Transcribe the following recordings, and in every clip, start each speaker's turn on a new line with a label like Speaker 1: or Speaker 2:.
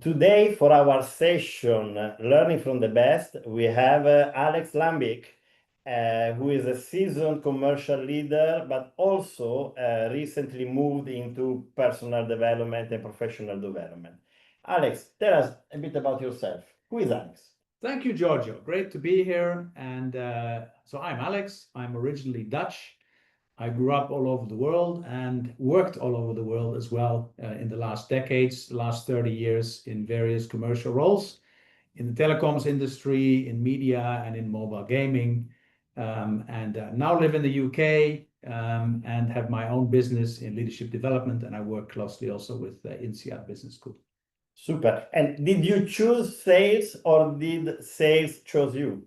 Speaker 1: Today, for our session, Learning from the Best, we have Alex Lambeek, who is a seasoned commercial leader, but also recently moved into personal development and professional development. Alex, tell us a bit about yourself. Who is Alex?
Speaker 2: Thank you, Giorgio. Great to be here. And so I'm Alex. I'm originally Dutch. I grew up all over the world and worked all over the world as well in the last decades, the last 30 years in various commercial roles in the telecoms industry, in media, and in mobile gaming. And now live in the UK and have my own business in leadership development. And I work closely also with INSEAD Business School.
Speaker 1: Super. And did you choose sales or did sales choose you?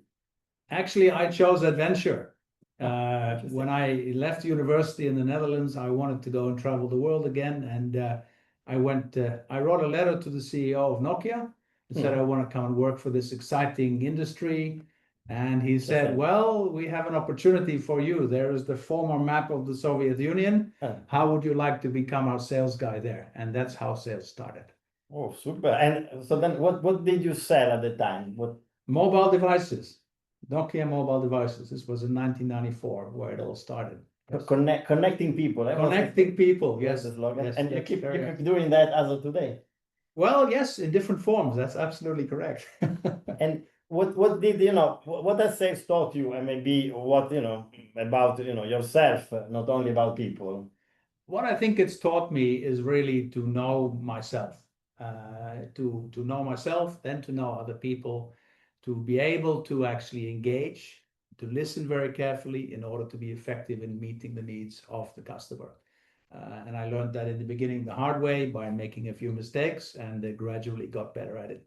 Speaker 2: Actually, I chose adventure.
Speaker 1: Interesting.
Speaker 2: When I left university in the Netherlands, I wanted to go and travel the world again. And I wrote a letter to the CEO of Nokia and said, I want to come and work for this exciting industry. And he said, well, we have an opportunity for you. There is the former map of the Soviet Union. How would you like to become our sales guy there? And that's how sales started.
Speaker 1: Oh, super. And so then what did you sell at the time? What?
Speaker 2: Mobile devices. Nokia mobile devices. This was in 1994 where it all started.
Speaker 1: Yes. Connecting people.
Speaker 2: Connecting people, yes.
Speaker 1: Yes. And you keep doing that as of today.
Speaker 2: Well, yes, in different forms. That's absolutely correct.
Speaker 1: And what did what has sales taught you, and maybe what about yourself, not only about people?
Speaker 2: What I think it's taught me is really to know myself, to know myself, then to know other people, to be able to actually engage, to listen very carefully in order to be effective in meeting the needs of the customer. And I learned that in the beginning the hard way by making a few mistakes and gradually got better at it.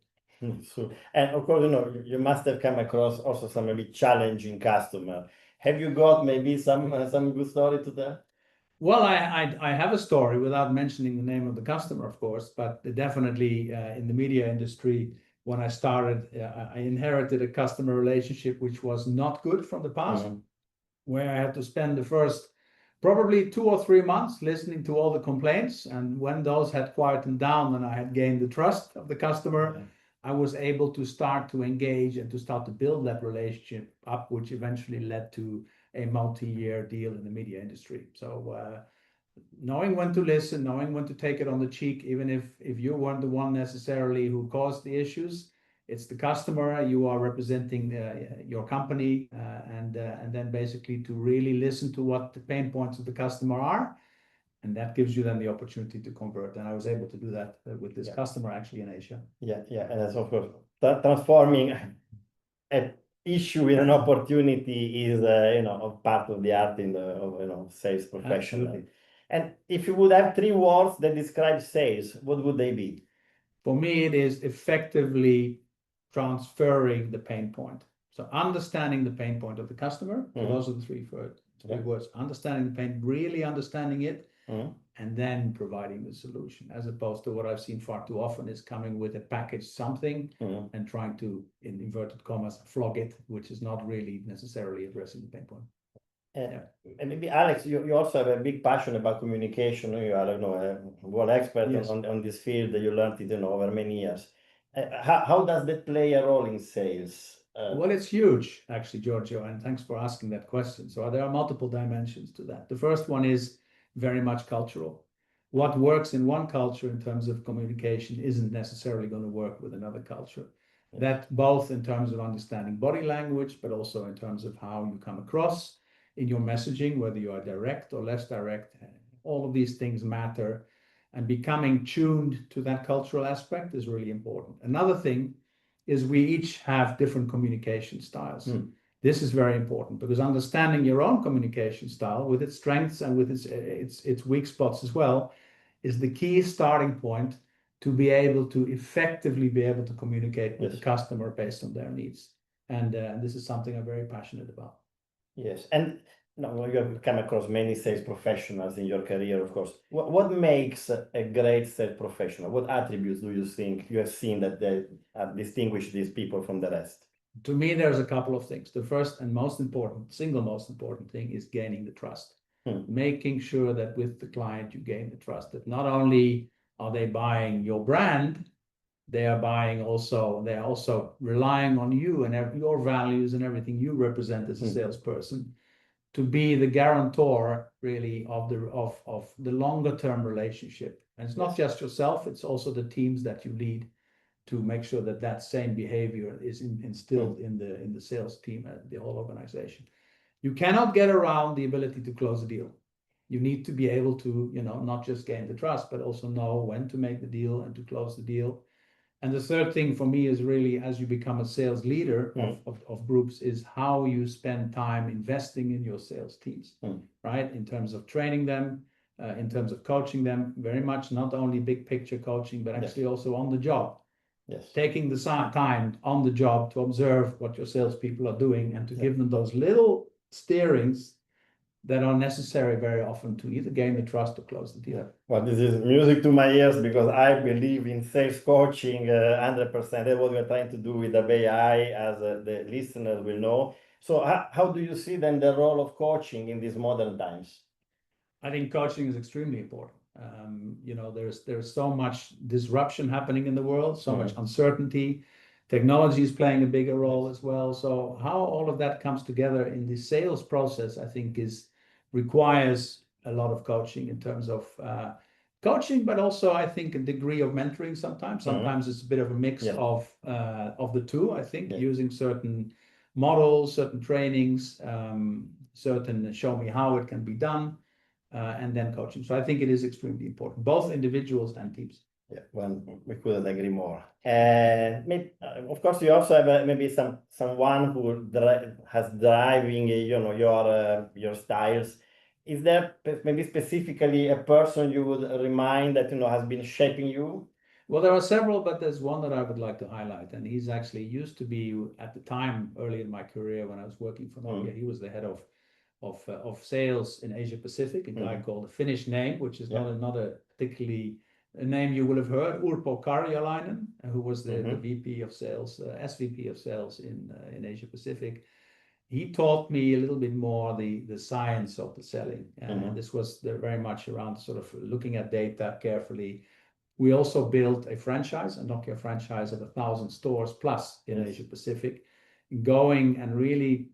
Speaker 1: So, and of course, you must have come across also some maybe challenging customer. Have you got maybe some good story to tell?
Speaker 2: Well, I have a story without mentioning the name of the customer, of course, but definitely in the media industry, when I started, I inherited a customer relationship which was not good from the past, where I had to spend the first probably 2 or 3 months listening to all the complaints. And when those had quietened down and I had gained the trust of the customer, I was able to start to engage and to start to build that relationship up, which eventually led to a multi-year deal in the media industry. So knowing when to listen, knowing when to take it on the cheek, even if you weren't the one necessarily who caused the issues, it's the customer, you are representing your company, and then basically to really listen to what the pain points of the customer are. And that gives you then the opportunity to convert. And I was able to do that with this customer actually in Asia.
Speaker 1: Yeah, and that's of course transforming an issue in an opportunity is part of the art in the sales professional. Absolutely. And if you would have 3 words that describe sales, what would they be?
Speaker 2: For me, it is effectively transferring the pain point. So understanding the pain point of the customer. So those are the three words. Understanding the pain, really understanding it, and then providing the solution, as opposed to what I've seen far too often is coming with a package something and trying to, in inverted commas, flog it, which is not really necessarily addressing the pain point.
Speaker 1: And maybe Alex, you also have a big passion about communication. You are, a world expert on this field. You learned it, over many years. How does that play a role in sales?
Speaker 2: Well, it's huge, actually, Giorgio, and thanks for asking that question. So there are multiple dimensions to that. The first one is very much cultural. What works in one culture in terms of communication isn't necessarily going to work with another culture. That both in terms of understanding body language, but also in terms of how you come across in your messaging, whether you are direct or less direct. All of these things matter, and becoming tuned to that cultural aspect is really important. Another thing is we each have different communication styles. This is very important because understanding your own communication style with its strengths and with its weak spots as well is the key starting point to be able to effectively be able to communicate with the customer based on their needs. And this is something I'm very passionate about.
Speaker 1: Yes, and you have come across many sales professionals in your career, of course. What makes a great sales professional? What attributes do you think you have seen that they distinguish these people from the rest?
Speaker 2: To me, there's a couple of things. The first and single most important thing is gaining the trust. Making sure that with the client you gain the trust, that not only are they buying your brand, they are buying also, they are also relying on you and your values and everything you represent as a salesperson to be the guarantor really of the longer term relationship. And it's not just yourself, it's also the teams that you lead to make sure that that same behavior is instilled in the sales team and the whole organization. You cannot get around the ability to close a deal. You need to be able to, not just gain the trust, but also know when to make the deal and to close the deal. And the third thing for me is really, as you become a sales leader of groups, is how you spend time investing in your sales teams, right? In terms of training them, in terms of coaching them, very much not only big picture coaching, but actually also on the job.
Speaker 1: Yes.
Speaker 2: Taking the time on the job to observe what your salespeople are doing and to give them those little steerings that are necessary very often to either gain the trust or close the deal.
Speaker 1: Well, this is music to my ears because I believe in sales coaching 100%. That's what we're trying to do with abeille.ai, as the listeners will know. So how do you see then the role of coaching in these modern times?
Speaker 2: I think coaching is extremely important. There's so much disruption happening in the world, so much uncertainty. Technology is playing a bigger role as well. So how all of that comes together in the sales process, I think, requires a lot of coaching in terms of coaching, but also I think a degree of mentoring sometimes. Sometimes it's a bit of a mix of the two, I think, using certain models, certain trainings, certain show me how it can be done, and then coaching. So I think it is extremely important, both individuals and teams.
Speaker 1: Yeah, well, we couldn't agree more. And maybe, of course, you also have maybe someone who has driving, your styles. Is there maybe specifically a person you would remind that has been shaping you?
Speaker 2: Well, there are several, but there's one that I would like to highlight, and he's actually used to be at the time early in my career when I was working for Nokia. He was the head of sales in Asia Pacific, a guy called a Finnish name, which is not a particularly a name you will have heard, Urpo Karjalainen, who was the VP of sales, SVP of sales in Asia Pacific. He taught me a little bit more the science of the selling. And this was very much around sort of looking at data carefully. We also built a franchise, a Nokia franchise of 1,000 stores plus in Asia Pacific, going and really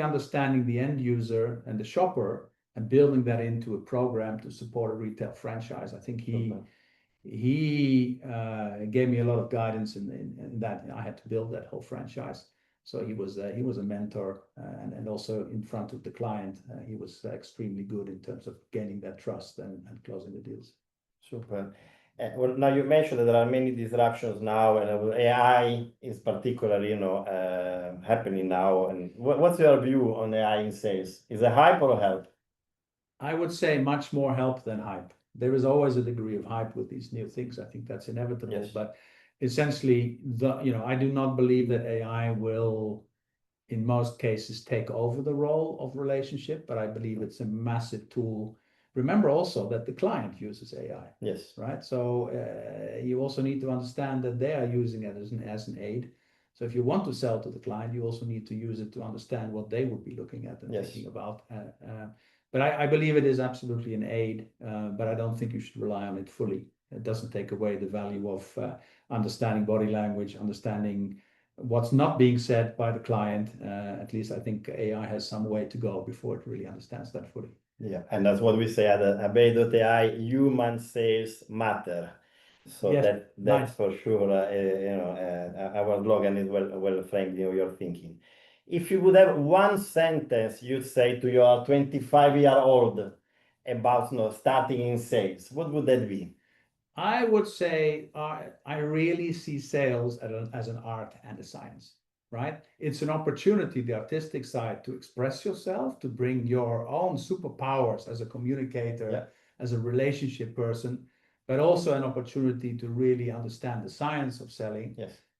Speaker 2: understanding the end user and the shopper and building that into a program to support a retail franchise. I think he gave me a lot of guidance in that. I had to build that whole franchise. So he was a mentor, and also in front of the client, he was extremely good in terms of gaining that trust and closing the deals.
Speaker 1: Super. Well, now you mentioned that there are many disruptions now, and AI is particularly, happening now. And what's your view on AI in sales? Is it hype or help?
Speaker 2: I would say much more help than hype. There is always a degree of hype with these new things. I think that's inevitable. But essentially, I do not believe that AI will, in most cases, take over the role of relationship, but I believe it's a massive tool. Remember also that the client uses AI.
Speaker 1: Yes.
Speaker 2: Right. So you also need to understand that they are using it as an aid. So if you want to sell to the client, you also need to use it to understand what they would be looking at and thinking about. But I believe it is absolutely an aid, but I don't think you should rely on it fully. It doesn't take away the value of understanding body language, understanding what's not being said by the client. At least I think AI has some way to go before it really understands that fully.
Speaker 1: Yeah, and that's what we say at abeille.ai, human sales matter. So that's for sure, our slogan is well framed, your thinking. If you would have one sentence you'd say to your 25-year-old about starting in sales, what would that be?
Speaker 2: I would say I really see sales as an art and a science, right? It's an opportunity, the artistic side, to express yourself, to bring your own superpowers as a communicator, as a relationship person, but also an opportunity to really understand the science of selling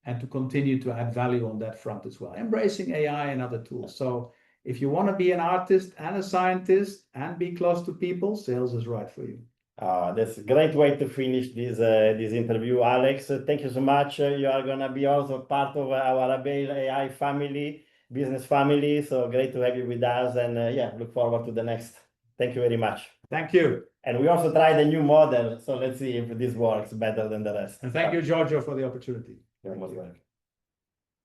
Speaker 2: and to continue to add value on that front as well, embracing AI and other tools. So if you want to be an artist and a scientist and be close to people, sales is right for you.
Speaker 1: That's a great way to finish this interview, Alex. Thank you so much. You are going to be also part of our abeille.ai family, business family. So great to have you with us. And look forward to the next. Thank you very much.
Speaker 2: Thank you.
Speaker 1: And we also tried a new model, so let's see if this works better than the rest.
Speaker 2: And thank you, Giorgio, for the opportunity.
Speaker 1: You're most welcome.